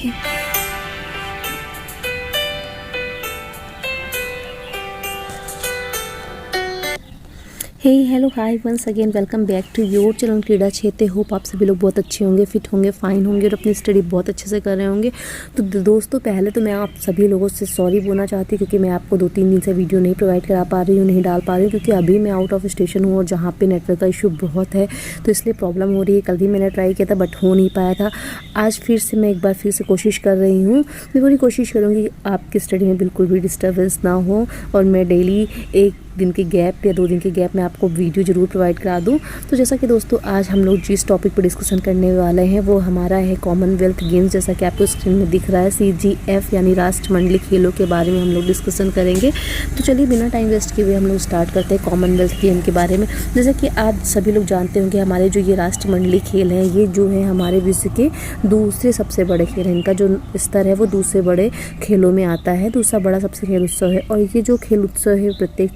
Okay. Hey hello hi once again welcome back to your channel Krida Kshetra. Hope आप सभी लोग बहुत अच्छे होंगे, फिट होंगे, फाइन होंगे और अपनी स्टडी बहुत अच्छे से कर रहे होंगे। तो दोस्तों पहले तो मैं आप सभी लोगों से सॉरी बोलना चाहती हूँ क्योंकि मैं आपको 2-3 दिन से वीडियो नहीं प्रोवाइड करा पा रही हूँ, नहीं डाल पा रही हूँ क्योंकि अभी मैं आउट ऑफ स्टेशन हूँ और जहाँ पे नेटवर्क का इशू बहुत है तो इसलिए प्रॉब्लम हो रही है। कल भी मैंने ट्राई किया था बट हो नहीं पाया था। आज फिर से मैं एक बार फिर से कोशिश कर रही हूँ। मैं पूरी कोशिश करूँगी आपकी स्टडी में बिल्कुल भी डिस्टर्बेंस ना हो और मैं डेली 1 दिन के गैप या 2 दिन के गैप में आपको वीडियो ज़रूर प्रोवाइड करा दूं। तो जैसा कि दोस्तों आज हम लोग जिस टॉपिक पर डिस्कशन करने वाले हैं वो हमारा है कॉमनवेल्थ गेम्स। जैसा कि आपको स्क्रीन में दिख रहा है CGF यानी राष्ट्रमंडलीय खेलों के बारे में हम लोग डिस्कशन करेंगे। तो चलिए बिना टाइम वेस्ट किए हुए हम लोग स्टार्ट करते हैं कॉमनवेल्थ गेम के बारे में। जैसा कि आप सभी लोग जानते होंगे हमारे जो ये राष्ट्रमंडलीय खेल हैं ये जो है हमारे विश्व के दूसरे सबसे बड़े खेल हैं। इनका जो स्तर है वो दूसरे बड़े खेलों में आता है, दूसरा बड़ा सबसे खेल उत्सव है। और ये जो खेल उत्सव है प्रत्येक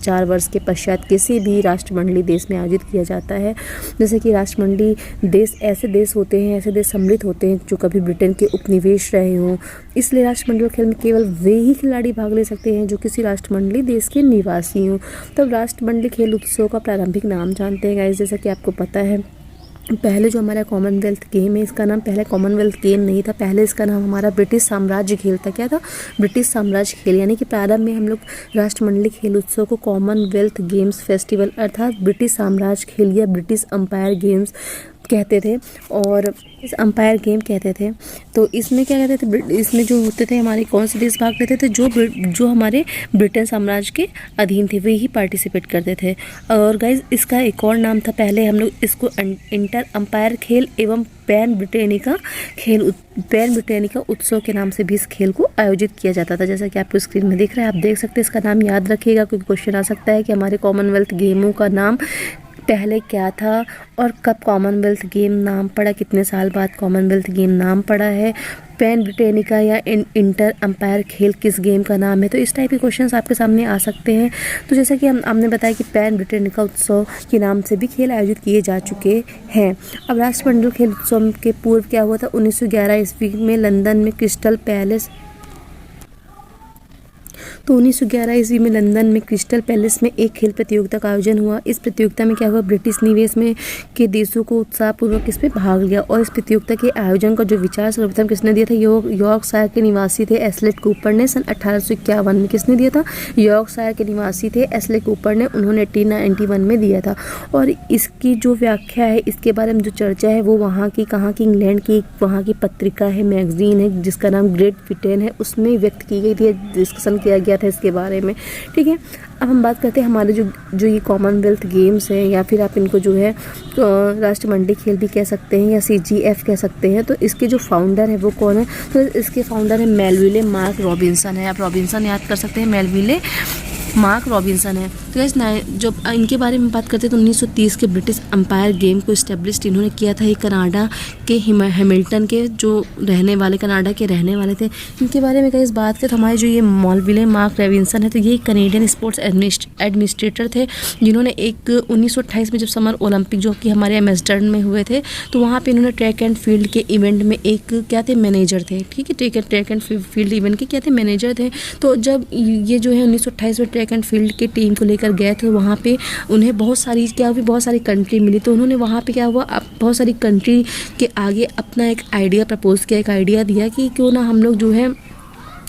4 वर्ष के पश्चात किसी भी राष्ट्रमंडलीय देश में आयोजित किया जाता है। जैसे कि राष्ट्रमंडलीय देश ऐसे देश होते हैं, ऐसे देश सम्मिलित होते हैं जो कभी ब्रिटेन के उपनिवेश रहे हों। इसलिए राष्ट्रमंडलीय खेल में केवल वे ही खिलाड़ी भाग ले सकते हैं जो किसी राष्ट्रमंडलीय देश के निवासी हों। तब राष्ट्रमंडलीय खेल उत्सव का प्रारंभिक नाम जानते हैं गाइस। जैसा कि आपको पता है पहले जो हमारा कॉमनवेल्थ गेम है इसका नाम पहले कॉमनवेल्थ गेम नहीं था, पहले इसका नाम हमारा ब्रिटिश साम्राज्य खेल था। क्या था? ब्रिटिश साम्राज्य खेल। यानी कि प्रारंभ में हम लोग राष्ट्रमंडलीय खेल उत्सव को कॉमनवेल्थ गेम्स फेस्टिवल अर्थात ब्रिटिश साम्राज्य खेल या ब्रिटिश अंपायर गेम्स कहते थे और इस अंपायर गेम कहते थे। तो इसमें क्या कहते थे, इसमें जो होते थे हमारे कौन से देश भाग लेते थे, जो हमारे ब्रिटेन साम्राज्य के अधीन थे वे ही पार्टिसिपेट करते थे। और गाइज इसका एक और नाम था, पहले हम लोग इसको इंटर अंपायर खेल एवं पैन ब्रिटेनिका उत्सव के नाम से भी इस खेल को आयोजित किया जाता था। जैसा कि आपको स्क्रीन में दिख रहा है, आप देख सकते हैं। इसका नाम याद रखिएगा क्योंकि क्वेश्चन आ सकता है कि हमारे कॉमनवेल्थ गेमों का नाम पहले क्या था और कब कॉमनवेल्थ गेम नाम पड़ा, कितने साल बाद कॉमनवेल्थ गेम नाम पड़ा है, पैन ब्रिटेनिका या इंटर अंपायर खेल किस गेम का नाम है। तो इस टाइप के क्वेश्चंस आपके सामने आ सकते हैं। तो जैसा कि हमने बताया कि पैन ब्रिटेनिका उत्सव के नाम से भी खेल आयोजित किए जा चुके हैं। अब राष्ट्रमंडल खेल उत्सव के पूर्व क्या हुआ था, 1911 ईस्वी में लंदन में क्रिस्टल पैलेस तो 1911 ईस्वी में लंदन में क्रिस्टल पैलेस में एक खेल प्रतियोगिता का आयोजन हुआ। इस प्रतियोगिता में क्या हुआ, ब्रिटिश निवेश में के देशों को उत्साहपूर्वक इस पे भाग लिया। और इस प्रतियोगिता के आयोजन का जो विचार सर्वप्रथम किसने दिया था, यॉर्कशायर के निवासी थे एस्लेट कूपर ने सन 1851 में। किसने दिया था? यॉर्कशायर के निवासी थे एस्लेट कूपर ने, उन्होंने 1891 में दिया था। और इसकी जो व्याख्या है, इसके बारे में जो चर्चा है वो वहाँ की कहाँ की, इंग्लैंड की वहाँ की पत्रिका है, मैगजीन है जिसका नाम ग्रेट ब्रिटेन है, उसमें व्यक्त की गई थी, डिस्कशन किया गया था इसके बारे में। ठीक है, अब हम बात करते हैं हमारे जो ये कॉमनवेल्थ गेम्स हैं या फिर आप इनको जो है राष्ट्रमंडलीय खेल भी कह सकते हैं या CGF कह सकते हैं। तो इसके जो फाउंडर है वो कौन है, तो इसके फाउंडर है मेलविले मार्क रॉबिन्सन है। आप रॉबिन्सन याद कर सकते हैं, मेलविले मार्क रॉबिन्सन है। तो गाइस जो इनके बारे में बात करते हैं तो 1930 के ब्रिटिश अंपायर गेम को इस्टेब्लिश इन्होंने किया था। ये कनाडा के हैमिल्टन के जो कनाडा के रहने वाले थे। इनके बारे में गाइस बात करें तो हमारे जो ये मेलविले मार्क रॉबिन्सन है तो ये कनेडियन स्पोर्ट्स एडमिनिस्ट्रेटर थे जिन्होंने 1928 में जब समर ओलंपिक जो कि हमारे एम्स्टर्डम में हुए थे तो वहाँ पे इन्होंने ट्रैक एंड फील्ड के इवेंट में एक क्या थे, मैनेजर थे। ठीक है, ट्रैक एंड फील्ड इवेंट के क्या थे, मैनेजर थे। तो जब ये जो है 1928 में ट्रैक एंड फील्ड के टीम को लेकर गए थे वहाँ पे उन्हें बहुत सारी कंट्री मिली। तो उन्होंने वहाँ पे क्या हुआ, बहुत सारी कंट्री के आगे अपना एक आइडिया प्रपोज किया, एक आइडिया दिया कि क्यों ना हम लोग जो है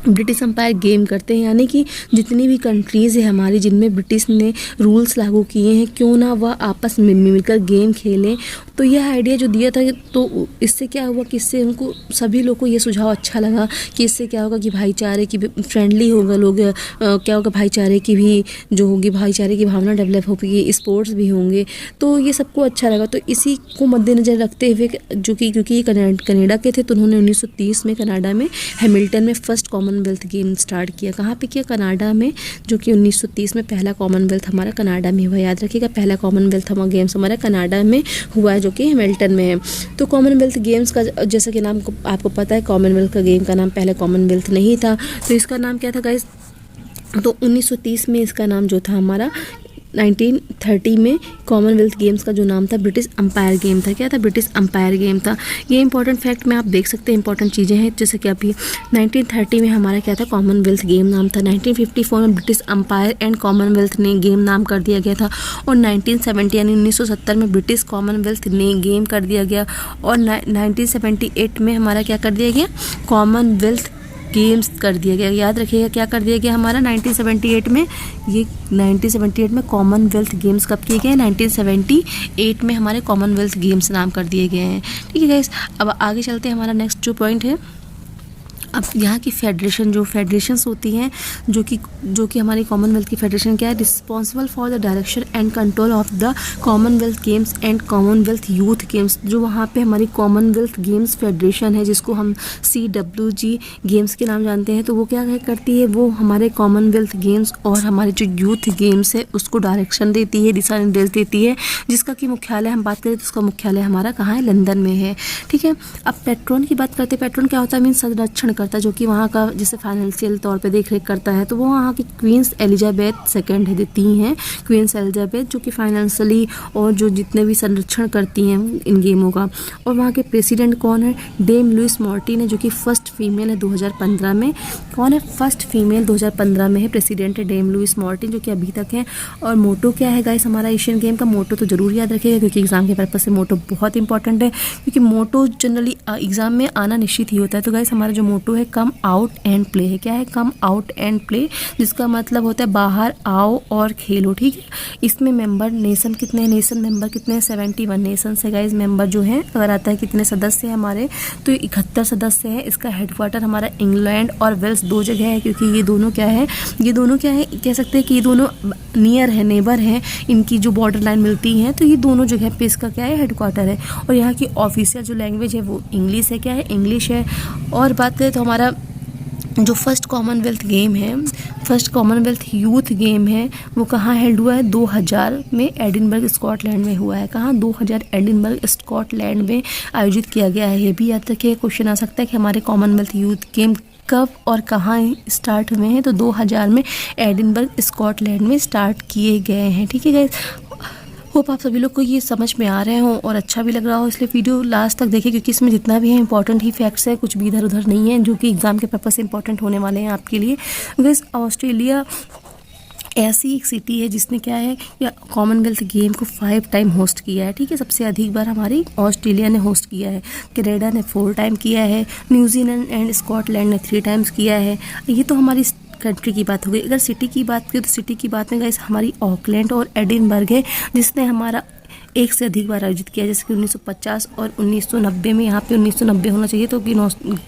ब्रिटिश अंपायर गेम करते हैं। यानी कि जितनी भी कंट्रीज़ है हमारी जिनमें ब्रिटिश ने रूल्स लागू किए हैं क्यों ना वह आपस में मिलकर गेम खेलें। तो यह आइडिया जो दिया था तो इससे क्या हुआ कि इससे उनको सभी लोगों को ये सुझाव अच्छा लगा कि इससे क्या होगा कि भाईचारे की फ्रेंडली होगा लोग, क्या होगा भाईचारे की भी जो होगी, भाईचारे की भावना डेवलप होगी, स्पोर्ट्स भी होंगे। तो ये सबको अच्छा लगा। तो इसी को मद्देनज़र रखते हुए जो कि क्योंकि ये कनाडा के थे तो उन्होंने 1930 में कनाडा में हैमिल्टन में फर्स्ट कॉमनवेल्थ गेम स्टार्ट किया। कहाँ पे किया? कनाडा में, जो कि 1930 में पहला कॉमनवेल्थ हमारा कनाडा में हुआ। याद रखिएगा, पहला कॉमनवेल्थ गेम्स हमारा कनाडा में हुआ है जो कि हैमिल्टन में है। तो कॉमनवेल्थ गेम्स का जैसा कि नाम आपको पता है, कॉमनवेल्थ का गेम का नाम पहले कॉमनवेल्थ नहीं था। तो इसका नाम क्या था गाइस, तो 1930 में इसका नाम जो था हमारा 1930 में कॉमनवेल्थ गेम्स का जो नाम था ब्रिटिश अंपायर गेम था। क्या था? ब्रिटिश अंपायर गेम था। ये इंपॉर्टेंट फैक्ट में आप देख सकते हैं, इंपॉर्टेंट चीज़ें हैं जैसे कि अभी 1930 में हमारा क्या था? कॉमनवेल्थ गेम नाम था। 1954 में ब्रिटिश अंपायर एंड कॉमनवेल्थ ने गेम नाम कर दिया गया था और 1970 यानी 1970 में ब्रिटिश कॉमनवेल्थ ने गेम कर दिया गया और 1978 में हमारा क्या कर दिया गया? कॉमनवेल्थ गेम्स कर दिया गया। याद रखिएगा क्या कर दिया गया हमारा 1978 में, ये 1978 में कॉमनवेल्थ गेम्स कब किए गए? 1978 में हमारे कॉमनवेल्थ गेम्स नाम कर दिए गए हैं। ठीक है गाइस, अब आगे चलते हैं। हमारा नेक्स्ट जो पॉइंट है, अब यहाँ की फेडरेशन, जो फेडरेशंस होती हैं जो कि हमारी कॉमनवेल्थ की फेडरेशन क्या है? Responsible for the direction and control of the Commonwealth games and Commonwealth youth games. जो वहाँ पे हमारी कॉमनवेल्थ गेम्स फेडरेशन है जिसको हम CWG गेम्स के नाम जानते हैं, तो वो क्या करती है? वो हमारे कॉमनवेल्थ गेम्स और हमारे जो यूथ गेम्स है उसको डायरेक्शन देती है, दिशा निर्देश देती है, जिसका कि मुख्यालय हम बात करें तो उसका मुख्यालय हमारा कहाँ है? लंदन में है। ठीक है, अब पेट्रॉन की बात करते हैं। पेट्रॉन क्या होता है? मीन संरक्षण करता, जो कि वहाँ का जैसे फाइनेंशियल तौर पे देख रेख करता है। तो वो वहाँ की क्वींस एलिजाबेथ सेकंड है, देती हैं क्वींस एलिजाबेथ, जो कि फाइनेंशियली और जो जितने भी संरक्षण करती हैं इन गेमों का। और वहाँ के प्रेसिडेंट कौन है? डेम लुइस मॉर्टिन है, जो कि फर्स्ट फीमेल है 2015 में। कौन है? फर्स्ट फीमेल 2015 में है प्रेसिडेंट है डेम लुइस मॉर्टिन, जो कि अभी तक है। और मोटो क्या है गाइस हमारा एशियन गेम का? मोटो तो जरूर याद रखिएगा क्योंकि एग्जाम के पर्पज से मोटो बहुत इंपॉर्टेंट है, क्योंकि मोटो जनरली एग्जाम में आना निश्चित ही होता है। तो गाइस हमारा जो मोटो है कम आउट एंड प्ले है। क्या है? कम आउट एंड प्ले, जिसका मतलब होता है बाहर आओ और खेलो। ठीक है, इसमें मेंबर नेशन कितने हैं? नेशन मेंबर कितने हैं? 71 नेशन से गाइस मेंबर जो हैं। अगर आता है कितने सदस्य हैं हमारे, तो 71 सदस्य हैं। इसका हेडक्वार्टर हमारा इंग्लैंड और वेल्स दो जगह है, क्योंकि ये दोनों क्या है? कह सकते हैं कि ये दोनों नियर है, नेबर हैं, इनकी जो बॉर्डर लाइन मिलती हैं, तो ये दोनों जगह पे इसका क्या है? हेडक्वार्टर है। और यहाँ की ऑफिशियल जो लैंग्वेज है वो इंग्लिश है। क्या है? इंग्लिश है। और बात करें तो हमारा जो फर्स्ट कॉमनवेल्थ गेम है, फर्स्ट कॉमनवेल्थ यूथ गेम है, वो कहाँ हेल्ड हुआ है? 2000 में एडिनबर्ग स्कॉटलैंड में हुआ है। कहाँ? 2000 एडिनबर्ग स्कॉटलैंड में आयोजित किया गया है। ये भी याद रखिए, क्वेश्चन आ सकता है कि हमारे कॉमनवेल्थ यूथ गेम कब और कहाँ स्टार्ट हुए हैं? तो 2000 में एडिनबर्ग स्कॉटलैंड में स्टार्ट किए गए हैं। ठीक है गाइस, होप आप सभी लोग को ये समझ में आ रहे हों और अच्छा भी लग रहा हो, इसलिए वीडियो लास्ट तक देखिए क्योंकि इसमें जितना भी है इंपॉर्टेंट ही फैक्ट्स है, कुछ भी इधर उधर नहीं है, जो कि एग्जाम के पर्पज से इंपॉर्टेंट होने वाले हैं आपके लिए। गाइस ऑस्ट्रेलिया ऐसी एक सिटी है जिसने क्या है या कॉमनवेल्थ गेम को 5 टाइम होस्ट किया है। ठीक है, सबसे अधिक बार हमारी ऑस्ट्रेलिया ने होस्ट किया है। कनाडा ने 4 टाइम किया है, न्यूजीलैंड एंड स्कॉटलैंड ने 3 टाइम्स किया है। ये तो हमारी कंट्री की बात हो गई। अगर सिटी की बात करें तो सिटी की बात में गाइस हमारी ऑकलैंड और एडिनबर्ग है, जिसने हमारा एक से अधिक बार आयोजित किया, जैसे कि 1950 और 1990 में। यहाँ पे 1990 होना चाहिए तो कि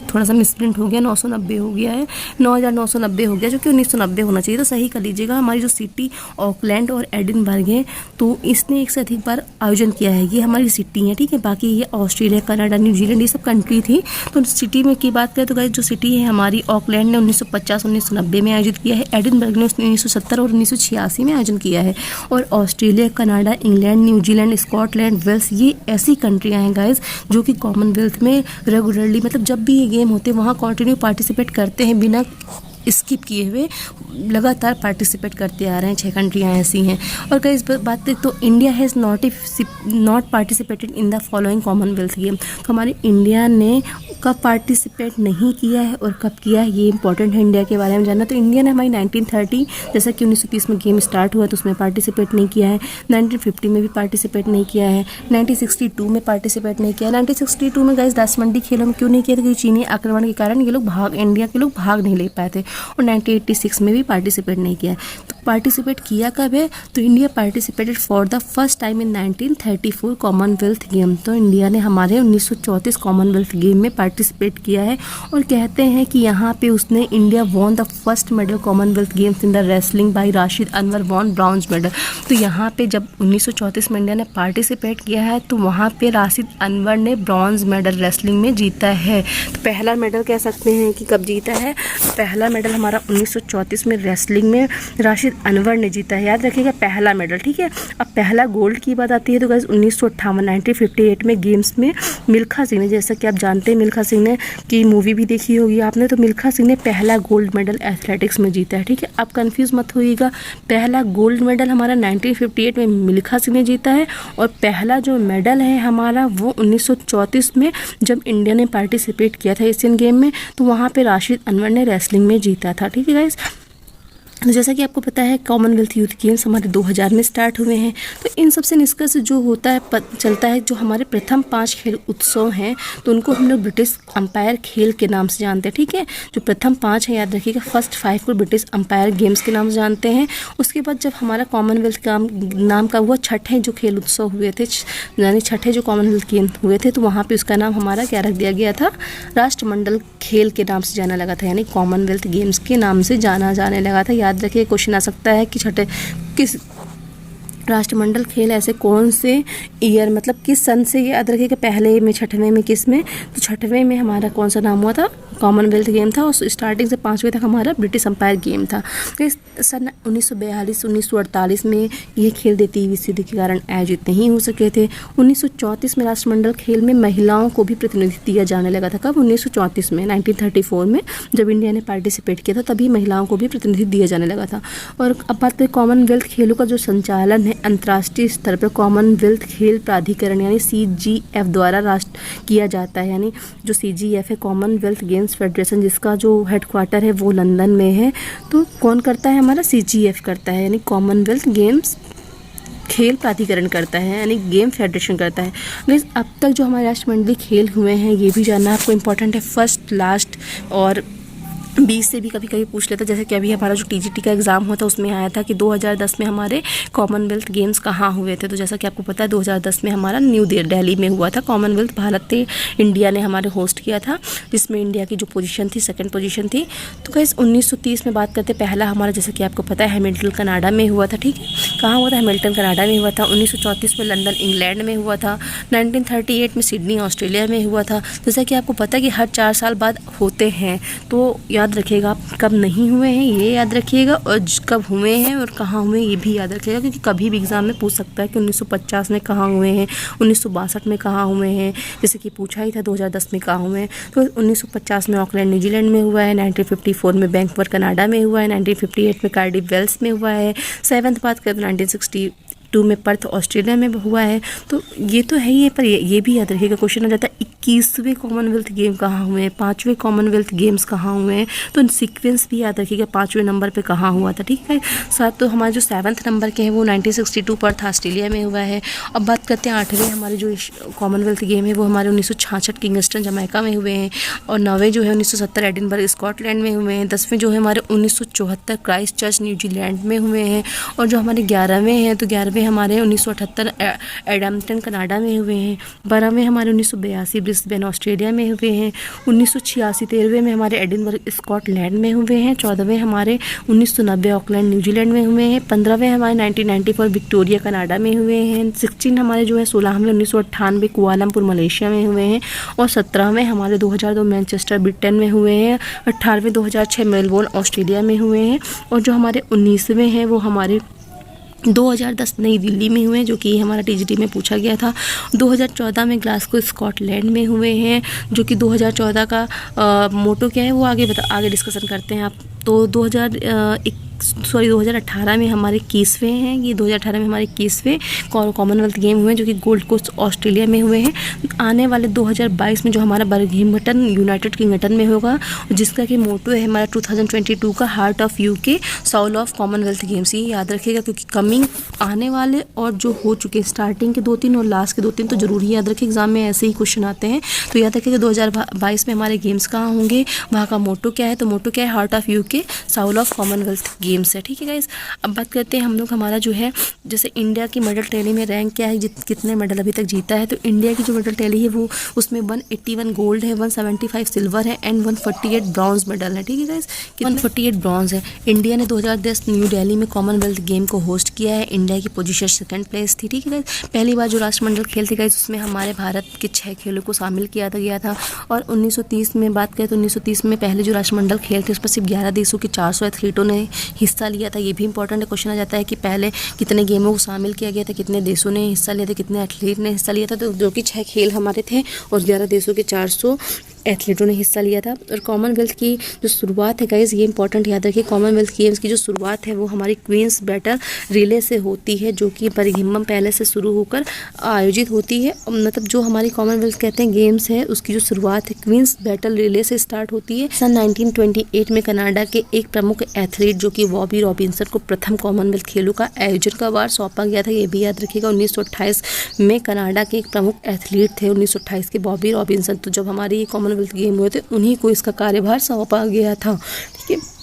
थोड़ा सा मिसप्रिंट हो गया, 990 हो गया है, 9990 हो गया, जो कि 1990 होना चाहिए, तो सही कर लीजिएगा। हमारी जो सिटी ऑकलैंड और एडिनबर्ग है, तो इसने एक से अधिक बार आयोजन किया है। ये हमारी सिटी है। ठीक है, बाकी ये ऑस्ट्रेलिया, कनाडा, न्यूजीलैंड ये सब कंट्री थी। तो सिटी में की बात करें तो गाइस जो सिटी है हमारी ऑकलैंड ने 1950-1990 में आयोजित किया है, एडिनबर्ग ने 1970 और 1986 में आयोजन किया है। और Australia, Canada, England, New Zealand, Scotland, Wales ये ऐसी कंट्रियां हैं गाइस जो कि कॉमनवेल्थ में रेगुलरली, मतलब जब भी ये गेम होते हैं वहाँ कंटिन्यू पार्टिसिपेट करते हैं, बिना स्किप किए हुए लगातार पार्टिसिपेट करते आ रहे हैं। 6 कंट्रियाँ ऐसी हैं। और कई बात करें तो India has not participated in the following Commonwealth game. तो हमारे इंडिया ने कब पार्टिसिपेट नहीं किया है और कब किया है, ये इंपॉर्टेंट है इंडिया के बारे में जानना। तो इंडिया ने हमारी 1930 जैसा कि 1930 में गेम स्टार्ट हुआ तो उसमें पार्टिसिपेट नहीं किया है। 1950 में भी पार्टिसिपेट नहीं किया है। 1962 में पार्टिसिपेट नहीं किया। 1962 में गाइस राष्ट्रमंडल खेलों में क्यों नहीं किया था? क्योंकि चीनी आक्रमण के कारण ये लोग इंडिया के लोग भाग नहीं ले पाए थे। और 1986 में भी पार्टिसिपेट नहीं किया है। तो पार्टिसिपेट किया कब है? तो India participated for the first time in 1934 Commonwealth game. तो इंडिया ने हमारे 1934 कॉमनवेल्थ गेम में पार्टिसिपेट किया है। और कहते हैं कि यहाँ पे उसने India won the first medal Commonwealth Games in the wrestling by Rashid Anwar won bronze medal. तो यहाँ पे जब 1934 में इंडिया ने पार्टिसिपेट किया है तो वहाँ पे राशिद अनवर ने ब्रॉन्ज मेडल रेसलिंग में जीता है। तो पहला मेडल कह सकते हैं कि कब जीता है? पहला मेडल हमारा 1934 में रेसलिंग में राशिद अनवर ने जीता है। याद रखिएगा पहला मेडल। ठीक है, अब पहला गोल्ड की बात आती है तो गाइस 1958 में गेम्स में मिल्खा सिंह ने, जैसा कि आप जानते हैं मिल्खा सिंह ने की मूवी भी देखी होगी आपने, तो मिल्खा सिंह ने पहला गोल्ड मेडल एथलेटिक्स में जीता है। ठीक है, आप कंफ्यूज मत होइएगा, पहला गोल्ड मेडल हमारा 1958 में मिल्खा सिंह ने जीता है और पहला जो मेडल है हमारा वो 1934 में जब इंडिया ने पार्टिसिपेट किया था एशियन गेम में, तो वहाँ पे राशिद अनवर ने रेसलिंग में जीता था। ठीक है गाइस, तो जैसा कि आपको पता है कॉमनवेल्थ यूथ गेम्स हमारे 2000 में स्टार्ट हुए हैं। तो इन सबसे निष्कर्ष जो होता है चलता है, जो हमारे प्रथम 5 खेल उत्सव हैं तो उनको हम लोग ब्रिटिश अंपायर खेल के नाम से जानते हैं। ठीक है, जो प्रथम 5 है याद रखिएगा, फर्स्ट 5 को ब्रिटिश अंपायर गेम्स के नाम से जानते हैं। उसके बाद जब हमारा कॉमनवेल्थ का नाम का हुआ, छठे जो खेल उत्सव हुए थे, यानी छठे जो कॉमनवेल्थ गेम हुए थे, तो वहाँ पर उसका नाम हमारा क्या रख दिया गया था, राष्ट्रमंडल खेल के नाम से जाना लगा था, यानी कॉमनवेल्थ गेम्स के नाम से जाना जाने लगा था। याद रखिए, क्वेश्चन आ सकता है कि छठे किस राष्ट्रमंडल खेल ऐसे कौन से ईयर, मतलब किस सन से, याद रखिएगा पहले में, छठवें में, किस में, तो छठवें में हमारा कौन सा नाम हुआ था, कॉमनवेल्थ गेम था और स्टार्टिंग से 5वें तक हमारा ब्रिटिश अंपायर गेम था। तो इस सन 1942 1948 में ये खेल देती स्थिति के कारण आयोजित नहीं हो सके थे। 1934 में राष्ट्रमंडल खेल में महिलाओं को भी प्रतिनिधित्व दिया जाने लगा था। कब? 1934 में, 1934 में जब इंडिया ने पार्टिसिपेट किया था तभी महिलाओं को भी प्रतिनिधित्व दिया जाने लगा था। और अब बात करें कॉमनवेल्थ खेलों का जो संचालन है अंतर्राष्ट्रीय स्तर पर कॉमनवेल्थ खेल प्राधिकरण यानी CGF द्वारा किया जाता है। यानी जो CGF है कॉमनवेल्थ गेम्स फेडरेशन, जिसका जो हेडक्वार्टर है वो लंदन में है, तो कौन करता है, हमारा CGF करता है, यानी कॉमनवेल्थ गेम्स खेल प्राधिकरण करता है, यानी गेम फेडरेशन करता है। लेकिन अब तक जो हमारे राष्ट्रमंडलीय खेल हुए हैं ये भी जानना आपको इम्पोर्टेंट है, फर्स्ट, लास्ट और 20 से भी कभी कभी पूछ लेता, जैसे कि अभी हमारा जो TGT का एग्ज़ाम हुआ था उसमें आया था कि 2010 में हमारे कॉमनवेल्थ गेम्स कहाँ हुए थे। तो जैसा कि आपको पता है 2010 में हमारा न्यू दिल्ली में हुआ था कॉमनवेल्थ, भारत थे, इंडिया ने हमारे होस्ट किया था, जिसमें इंडिया की जो पोजीशन थी सेकंड पोजीशन थी। तो गाइस 1930 में बात करते, पहला हमारा जैसे कि आपको पता है हैमिल्टन कनाडा में हुआ था। ठीक है, कहाँ हुआ था, हैमिल्टन कनाडा में हुआ था। 1934 में लंदन इंग्लैंड में हुआ था। 1938 में सिडनी ऑस्ट्रेलिया में हुआ था। जैसा कि आपको पता है कि हर 4 साल बाद होते हैं, तो याद रखिएगा आप कब नहीं हुए हैं ये याद रखिएगा, और कब हुए हैं और कहाँ हुए ये भी याद रखिएगा, क्योंकि कभी भी एग्जाम में पूछ सकता है कि 1950 में कहाँ हुए हैं, 1962 में कहाँ हुए हैं, जैसे कि पूछा ही था 2010 में कहाँ हुए हैं। तो 1950 में ऑकलैंड न्यूजीलैंड में हुआ है, 1954 में वैंकूवर कनाडा में हुआ है, 1958 में कार्डिफ वेल्स में हुआ है, 7th बात करें तो 1962 में पर्थ ऑस्ट्रेलिया में हुआ है। तो ये तो है ही, पर ये भी याद रखिएगा, क्वेश्चन आ जाता है 21वें कॉमनवेल्थ गेम कहाँ हुए हैं, 5वें कॉमनवेल्थ गेम्स कहाँ हुए हैं, तो सीक्वेंस भी याद रखिएगा 5वें नंबर पे कहाँ हुआ था। ठीक है, साथ तो हमारे जो 7th नंबर के हैं वो 1962 पर्थ ऑस्ट्रेलिया में हुआ है। अब बात करते हैं 8वें हमारे जो कॉमनवेल्थ गेम है वो हमारे 1966 किंगस्टन जमैका में हुए हैं, और 9वें जो है 1970 एडिनबर्ग स्कॉटलैंड में हुए हैं। 10वें जो है हमारे 1974 क्राइस्ट चर्च न्यूजीलैंड में हुए हैं, और जो हमारे 11वें हैं तो 11वें हमारे 1978 एडम्पटन कनाडा में हुए हैं। 12वें हमारे 1982 ब्रिस्बेन ऑस्ट्रेलिया में हुए हैं। 1986 13वें में हमारे एडिनबर्ग स्कॉटलैंड में हुए हैं। 14वें हमारे 1990 ऑकलैंड न्यूजीलैंड में हुए हैं। 15वें हमारे 1994 विक्टोरिया कनाडा में हुए हैं। 16 हमारे जो है 16वें 1998 कुआलालंपुर मलेशिया में हुए हैं, और 17वें हमारे 2002 मैनचेस्टर ब्रिटेन में हुए हैं। 18वें 2006 मेलबोर्न ऑस्ट्रेलिया में हुए हैं, और जो हमारे 19वें हैं वो हमारे 2010 नई दिल्ली में हुए हैं, जो कि हमारा TGT में पूछा गया था। 2014 में ग्लासगो स्कॉटलैंड में हुए हैं, जो कि 2014 का मोटो क्या है वो आगे डिस्कशन करते हैं आप। तो 2018 में हमारे 21वें हैं, ये 2018 में हमारे 21वें कॉमनवेल्थ गेम हुए हैं, जो कि गोल्ड कोस्ट ऑस्ट्रेलिया में हुए हैं। आने वाले 2022 में जो हमारा बर्मिंघम यूनाइटेड किंगडम में होगा, जिसका कि मोटो है हमारा 2022 का heart of UK Saul of Commonwealth games. ये याद रखिएगा, क्योंकि कमिंग आने वाले और जो हो चुके स्टार्टिंग के 2-3 और लास्ट के 2-3 तो जरूर ही याद रखिए, एग्जाम में ऐसे ही क्वेश्चन आते हैं। तो याद रखिएगा 2022 में हमारे गेम्स कहाँ होंगे, वहाँ का मोटो क्या है, तो मोटो क्या है, heart of UK Saul of Commonwealth games है। ठीक है गाइस, अब बात करते हैं हम लोग हमारा जो है जैसे इंडिया की मेडल टैली में रैंक क्या है, कितने मेडल अभी तक जीता है। तो इंडिया की जो मेडल टैली है वो उसमें 181 गोल्ड है, 175 सिल्वर है एंड 148 ब्रॉन्ज मेडल है। ठीक है गाइस, 148 ब्रॉन्ज है। इंडिया ने 2010 न्यू दिल्ली में कॉमनवेल्थ गेम को होस्ट किया है। इंडिया की पोजीशन 2nd प्लेस थी। ठीक है गाइस, पहली बार जो राष्ट्रमंडल खेल थे गाइस उसमें हमारे भारत के 6 खेलों को शामिल किया गया था। और 1930 में बात करें तो 1930 में पहले जो राष्ट्रमंडल खेल थे उस पर सिर्फ 11 देशों के 400 एथलीटों ने हिस्सा लिया था, ये भी इंपॉर्टेंट क्वेश्चन आ जाता है कि पहले कितने गेमों को शामिल किया गया था, कितने देशों ने हिस्सा लिया था, कितने एथलीट ने हिस्सा लिया था। तो जो कि 6 खेल हमारे थे और 11 देशों के 400 एथलीटों ने हिस्सा लिया था। और कॉमनवेल्थ की जो शुरुआत है गाइस, ये इंपॉर्टेंट याद रखिए, कॉमनवेल्थ गेम्स की जो शुरुआत है वो हमारी क्वींस बैटल रिले से होती है, जो कि बर्मिंघम पैलेस से शुरू होकर आयोजित होती है। मतलब जो हमारी कॉमनवेल्थ कहते हैं गेम्स है, उसकी जो शुरुआत है क्वींस बैटल रिले से स्टार्ट होती है। सन 1928 में कनाडा के एक प्रमुख एथलीट जो कि बॉबी रॉबिन्सन को प्रथम कॉमनवेल्थ खेलों का आयोजन का भार सौंपा गया था, ये भी याद रखिएगा। 1928 में कनाडा के एक प्रमुख एथलीट थे 1928 के बॉबी रॉबिन्सन। तो जब हमारी ये कॉमनवेल्थ गेम हुए थे उन्हीं को इसका कार्यभार सौंपा गया था। ठीक है,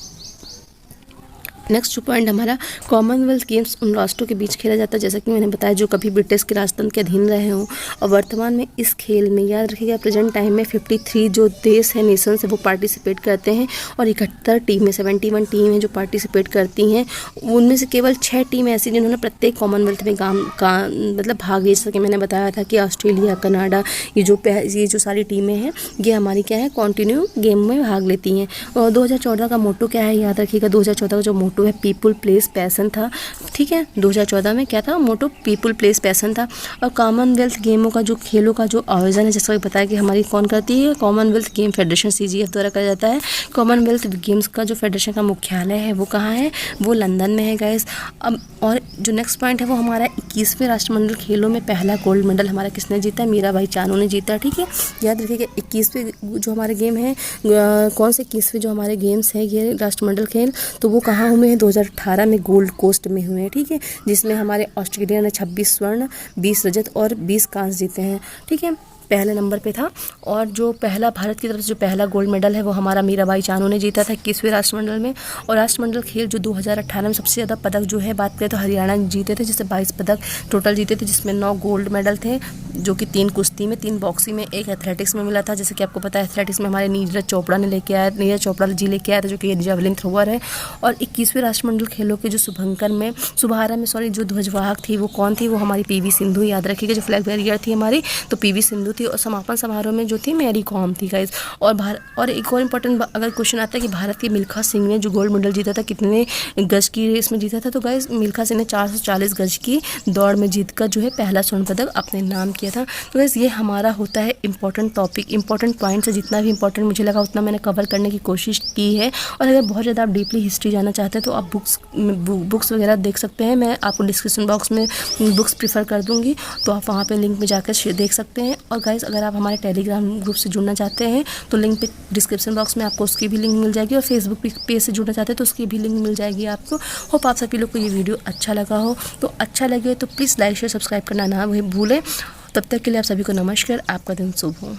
नेक्स्ट जो पॉइंट हमारा, कॉमनवेल्थ गेम्स उन राष्ट्रों के बीच खेला जाता है, जैसा कि मैंने बताया, जो कभी ब्रिटिश के राजतंत्र के अधीन रहे हों। और वर्तमान में इस खेल में याद रखिएगा प्रेजेंट टाइम में 53 जो देश हैं, नेशंस है, वो पार्टिसिपेट करते हैं। और 71 टीमें, 71 टीम हैं जो पार्टिसिपेट करती हैं। उनमें से केवल 6 टीम ऐसी जिन्होंने प्रत्येक कॉमनवेल्थ में मतलब भाग लिया। जैसा कि मैंने बताया था कि ऑस्ट्रेलिया, कनाडा, ये जो सारी टीमें हैं ये हमारी क्या है, कॉन्टिन्यू गेम में भाग लेती हैं। और 2014 का मोटो क्या है, याद रखिएगा 2014 का जो मोटो है पीपुल प्लेस पैशन था। ठीक है, 2014 में क्या था मोटो, पीपुल प्लेस पैशन था। और कॉमनवेल्थ गेमों का जो खेलों का जो आयोजन है, जैसा कि बताया कि हमारी कौन करती है, कॉमनवेल्थ गेम फेडरेशन CGF द्वारा किया जाता है। कॉमनवेल्थ गेम्स का जो फेडरेशन का मुख्यालय है वो कहाँ है, वो लंदन में है गाइस। अब और जो नेक्स्ट पॉइंट है वो हमारा 21वें राष्ट्रमंडल खेलों में पहला गोल्ड मेडल हमारा किसने जीता, मीराबाई चानू ने जीता। ठीक है, याद रखिएगा 21वें जो हमारे गेम है, कौन से 21वें जो हमारे गेम्स हैं ये राष्ट्रमंडल खेल, तो वो कहाँ हुए हैं, 2018 में गोल्ड कोस्ट में हुए हैं। ठीक है, जिसमें हमारे ऑस्ट्रेलिया ने 26 स्वर्ण, 20 रजत और 20 कांस्य जीते हैं। ठीक है, पहले नंबर पे था। और जो पहला भारत की तरफ से जो पहला गोल्ड मेडल है वो हमारा मीराबाई चानू ने जीता था 21वें राष्ट्रमंडल में। और राष्ट्रमंडल खेल जो 2018 में सबसे ज़्यादा पदक जो है बात करें तो हरियाणा ने जीते थे, जिससे 22 पदक टोटल जीते थे, जिसमें 9 गोल्ड मेडल थे, जो कि 3 कुश्ती में, 3 बॉक्सिंग में, 1 एथलेटिक्स में मिला था। जैसे कि आपको पता है एथलेटिक्स में हमारे नीरज चोपड़ा जी लेके आया था, जो कि जेवलिन थ्रोअर है। और 21वें राष्ट्रमंडल खेलों के जो शुभारंभ में जो ध्वजवाहक थी वो कौन थी, वो हमारी PV सिंधु, याद रखिएगा, जो फ्लैग बैरियर थी हमारी, तो PV सिंधु थी। और समापन समारोह में जो थी मैरी कॉम थी गाइस। और एक और इम्पोर्टेंट अगर क्वेश्चन आता है कि भारत की मिल्खा सिंह ने जो गोल्ड मेडल जीता था कितने गज की रेस में जीता था, तो गाइस मिल्खा सिंह ने 440 गज की दौड़ में जीतकर जो है पहला स्वर्ण पदक अपने नाम किया था। तो गाइस ये हमारा होता है इंपॉर्टेंट टॉपिक, इंपॉर्टेंट पॉइंट्स, जितना भी इंपॉर्टेंट मुझे लगा उतना मैंने कवर करने की कोशिश की है। और अगर बहुत ज़्यादा आप डीपली हिस्ट्री जानना चाहते हैं तो आप बुक्स वगैरह देख सकते हैं। मैं आपको डिस्क्रिप्शन बॉक्स में बुक्स प्रीफर कर दूँगी, तो आप वहाँ पर लिंक में जाकर देख सकते हैं। और गाइस अगर आप हमारे टेलीग्राम ग्रुप से जुड़ना चाहते हैं तो लिंक पे डिस्क्रिप्शन बॉक्स में आपको उसकी भी लिंक मिल जाएगी। और फेसबुक पेज से जुड़ना चाहते हैं तो उसकी भी लिंक मिल जाएगी आपको। होप आप सभी लोग को ये वीडियो अच्छा लगा हो, तो अच्छा लगे तो प्लीज़ लाइक शेयर सब्सक्राइब करना ना भूलें। तब तक के लिए आप सभी को नमस्कार, आपका दिन शुभ हो।